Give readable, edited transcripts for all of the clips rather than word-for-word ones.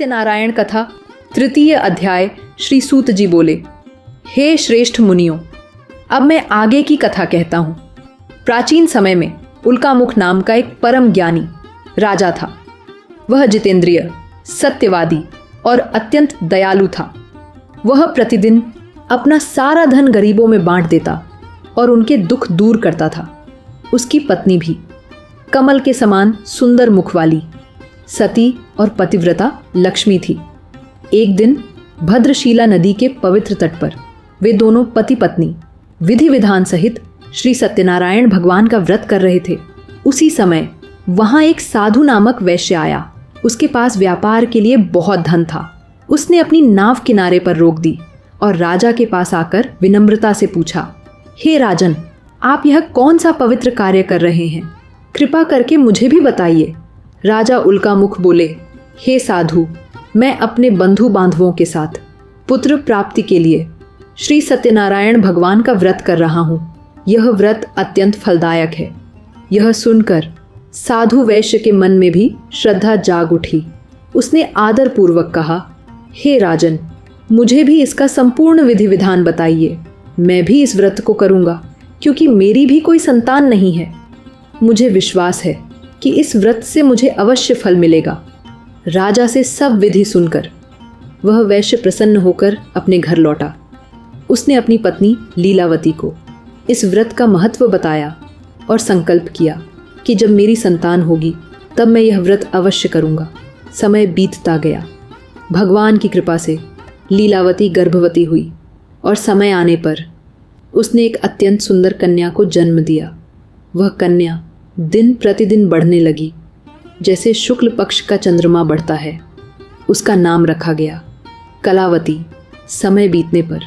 सत्यनारायण कथा तृतीय अध्याय। श्री सूत जी बोले, हे श्रेष्ठ मुनियों, अब मैं आगे की कथा कहता हूँ। प्राचीन समय में उल्कामुख नाम का एक परम ज्ञानी राजा था। वह जितेंद्रिय, सत्यवादी और अत्यंत दयालु था। वह प्रतिदिन अपना सारा धन गरीबों में बांट देता और उनके दुख दूर करता था। उसकी पत्नी भी कमल के समान सुंदर मुख वाली सती और पतिव्रता लक्ष्मी थी। एक दिन भद्रशीला नदी के पवित्र तट पर वे दोनों पति पत्नी विधि विधान सहित श्री सत्यनारायण भगवान का व्रत कर रहे थे। उसी समय वहां एक साधु नामक वैश्य आया। उसके पास व्यापार के लिए बहुत धन था। उसने अपनी नाव किनारे पर रोक दी और राजा के पास आकर विनम्रता से पूछा, हे राजन, आप यह कौन सा पवित्र कार्य कर रहे हैं? कृपा करके मुझे भी बताइए। राजा उल्कामुख बोले, हे साधु, मैं अपने बंधु बांधवों के साथ पुत्र प्राप्ति के लिए श्री सत्यनारायण भगवान का व्रत कर रहा हूँ। यह व्रत अत्यंत फलदायक है। यह सुनकर साधु वैश्य के मन में भी श्रद्धा जाग उठी। उसने आदर पूर्वक कहा, हे राजन, मुझे भी इसका संपूर्ण विधि विधान बताइए। मैं भी इस व्रत को करूँगा, क्योंकि मेरी भी कोई संतान नहीं है। मुझे विश्वास है कि इस व्रत से मुझे अवश्य फल मिलेगा। राजा से सब विधि सुनकर वह वैश्य प्रसन्न होकर अपने घर लौटा। उसने अपनी पत्नी लीलावती को इस व्रत का महत्व बताया और संकल्प किया कि जब मेरी संतान होगी तब मैं यह व्रत अवश्य करूँगा। समय बीतता गया। भगवान की कृपा से लीलावती गर्भवती हुई और समय आने पर उसने एक अत्यंत सुंदर कन्या को जन्म दिया। वह कन्या दिन प्रतिदिन बढ़ने लगी, जैसे शुक्ल पक्ष का चंद्रमा बढ़ता है। उसका नाम रखा गया कलावती। समय बीतने पर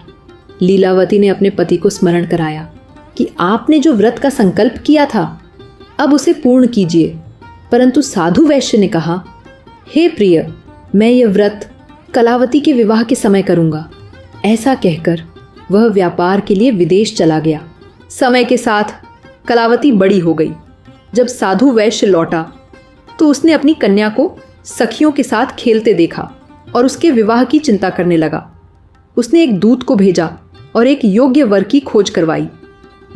लीलावती ने अपने पति को स्मरण कराया कि आपने जो व्रत का संकल्प किया था, अब उसे पूर्ण कीजिए। परंतु साधु वैश्य ने कहा, हे प्रिय, मैं यह व्रत कलावती के विवाह के समय करूँगा। ऐसा कहकर वह व्यापार के लिए विदेश चला गया। समय के साथ कलावती बड़ी हो गई। जब साधु वैश्य लौटा तो उसने अपनी कन्या को सखियों के साथ खेलते देखा और उसके विवाह की चिंता करने लगा। उसने एक दूत को भेजा और एक योग्य वर की खोज करवाई।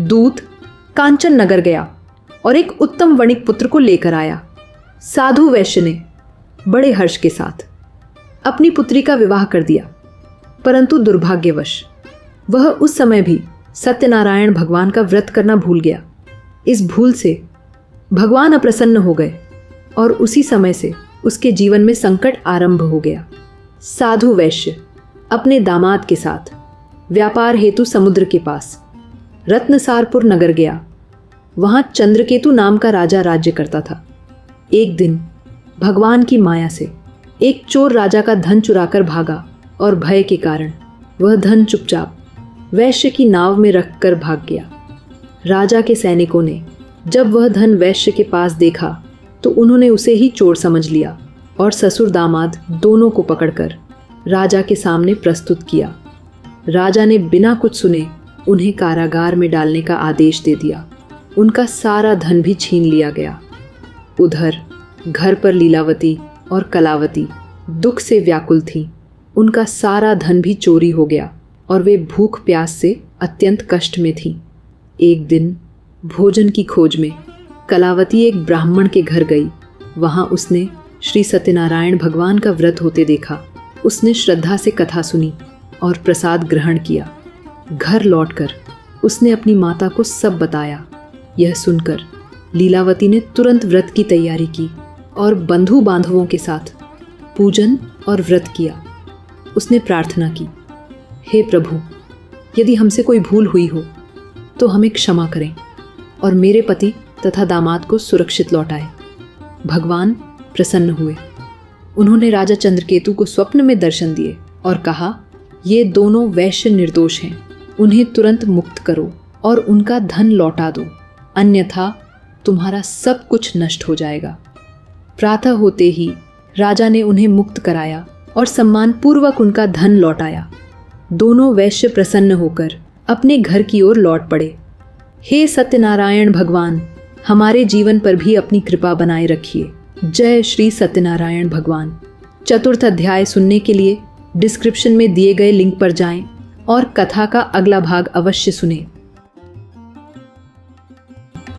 दूत कांचन नगर गया और एक उत्तम वणिक पुत्र को लेकर आया। साधु वैश्य ने बड़े हर्ष के साथ अपनी पुत्री का विवाह कर दिया, परंतु दुर्भाग्यवश वह उस समय भी सत्यनारायण भगवान का व्रत करना भूल गया। इस भूल से भगवान अप्रसन्न हो गए और उसी समय से उसके जीवन में संकट आरंभ हो गया। साधु वैश्य अपने दामाद के साथ व्यापार हेतु समुद्र के पास रत्नसारपुर नगर गया। वहां चंद्रकेतु नाम का राजा राज्य करता था। एक दिन भगवान की माया से एक चोर राजा का धन चुराकर भागा और भय के कारण वह धन चुपचाप वैश्य की नाव में रखकर भाग गया। राजा के सैनिकों ने जब वह धन वैश्य के पास देखा तो उन्होंने उसे ही चोर समझ लिया और ससुर दामाद दोनों को पकड़कर राजा के सामने प्रस्तुत किया। राजा ने बिना कुछ सुने उन्हें कारागार में डालने का आदेश दे दिया। उनका सारा धन भी छीन लिया गया। उधर घर पर लीलावती और कलावती दुख से व्याकुल थीं। उनका सारा धन भी चोरी हो गया और वे भूख प्यास से अत्यंत कष्ट में थीं। एक दिन भोजन की खोज में कलावती एक ब्राह्मण के घर गई। वहां उसने श्री सत्यनारायण भगवान का व्रत होते देखा। उसने श्रद्धा से कथा सुनी और प्रसाद ग्रहण किया। घर लौटकर उसने अपनी माता को सब बताया। यह सुनकर लीलावती ने तुरंत व्रत की तैयारी की और बंधु बांधवों के साथ पूजन और व्रत किया। उसने प्रार्थना की, हे प्रभु, यदि हमसे कोई भूल हुई हो तो हमें क्षमा करें और मेरे पति तथा दामाद को सुरक्षित लौटाए। भगवान प्रसन्न हुए। उन्होंने राजा चंद्रकेतु को स्वप्न में दर्शन दिए और कहा, ये दोनों वैश्य निर्दोष हैं, उन्हें तुरंत मुक्त करो और उनका धन लौटा दो, अन्यथा तुम्हारा सब कुछ नष्ट हो जाएगा। प्रातः होते ही राजा ने उन्हें मुक्त कराया और सम्मानपूर्वक उनका धन लौटाया। दोनों वैश्य प्रसन्न होकर अपने घर की ओर लौट पड़े। हे सत्यनारायण भगवान, हमारे जीवन पर भी अपनी कृपा बनाए रखिए। जय श्री सत्यनारायण भगवान। चतुर्थ अध्याय सुनने के लिए डिस्क्रिप्शन में दिए गए लिंक पर जाएं और कथा का अगला भाग अवश्य सुनें।